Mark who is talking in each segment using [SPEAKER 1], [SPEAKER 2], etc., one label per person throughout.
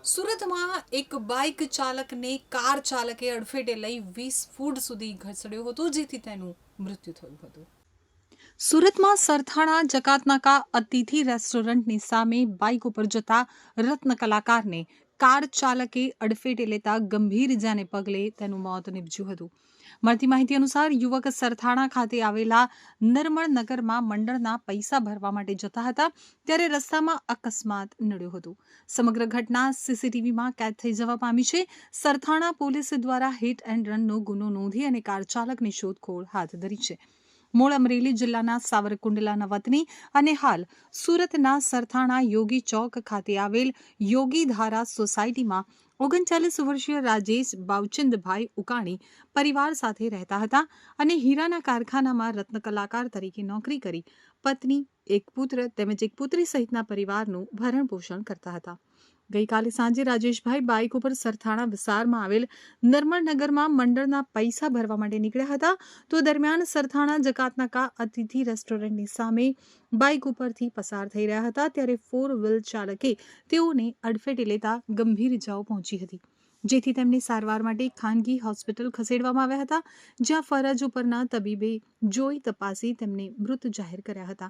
[SPEAKER 1] સુરતમાં એક બાઇક ચાલકને કાર ચાલકે અડફેટે લઈ 20 ફૂટ સુધી ઘસડ્યો હતો, જેથી તેનું મૃત્યુ થયું હતું. સુરતમાં સરથાણા જકાતનાકા અતિથિ રેસ્ટોરન્ટની સામે બાઇક ઉપર જતા રત્ન કલાકારને કાર ચાલકે અડફેટે લેતા ગંભીર ઇજાને પગલે તેનું મોત નીપજ્યું હતું. મળતી માહિતી અનુસાર યુવક સરથાણા ખાતે આવેલા નરમળ નગરમાં મંડળના પૈસા ભરવા માટે જતા હતા, ત્યારે રસ્તામાં અકસ્માત નડ્યો હતો. સમગ્ર ઘટના સીસીટીવીમાં કેદ થઈ જવા પામી છે. સરથાણા પોલીસ દ્વારા હિટ એન્ડ રનનો ગુનો નોંધી અને કાર ચાલકની શોધખોળ હાથ ધરી છે. મૂળ અમરેલી જિલ્લાના સાવરકુંડલાના વતની અને હાલ સુરતના સરથાણા યોગી ચોક ખાતે આવેલ યોગી ધારા સોસાયટીમાં 39 વર્ષીય રાજેશ બાવચંદભાઈ ઉકાણી પરિવાર સાથે રહેતા હતા અને હીરાના કારખાનામાં રત્ન કલાકાર તરીકે નોકરી કરી પત્ની, એક પુત્ર તેમજ એક પુત્રી સહિતના પરિવારનું ભરણ પોષણ કરતા હતા. ગઈકાલે સાંજે રાજેશભાઈ બાઇક ઉપર સરથાણા વિસ્તારમાં આવેલ નર્મળનગરમાં મંડળના પૈસા ભરવા માટે નીકળ્યા હતા. તો દરમિયાન સરથાણા જકાતનાકા અતિથિ રેસ્ટોરન્ટની સામે બાઇક ઉપરથી પસાર થઈ રહ્યા હતા, ત્યારે 4 વ્હીલ ચાલકે તેઓને અડફેટે લેતા ગંભીર ઇજાઓ પહોંચી હતી, જેથી તેમને સારવાર માટે ખાનગી હોસ્પિટલ ખસેડવામાં આવ્યા હતા, જ્યાં ફરજ ઉપરના તબીબે જોઈ તપાસી તેમને મૃત જાહેર કર્યા હતા.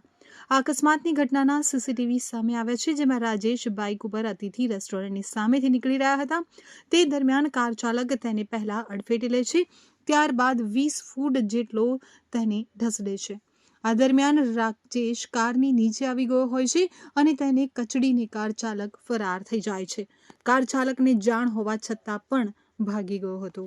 [SPEAKER 1] આ અકસ્માતની ઘટનાના સીસીટીવી સામે આવ્યા છે, જેમાં રાજેશ બાઇક ઉપર અતિથિ રેસ્ટોરન્ટની સામેથી નીકળી રહ્યા હતા. તે દરમિયાન કાર ચાલક તેને પહેલા અડફેટે લે છે, ત્યારબાદ 20 ફૂટ જેટલો તેને ઢસડે છે. આ દરમિયાન રાજેશ કારની નીચે આવી ગયો હોય છે અને તેને કચડીને કાર ચાલક ફરાર થઈ જાય છે. કાર ચાલકને જાણ હોવા છતાં પણ ભાગી ગયો હતો.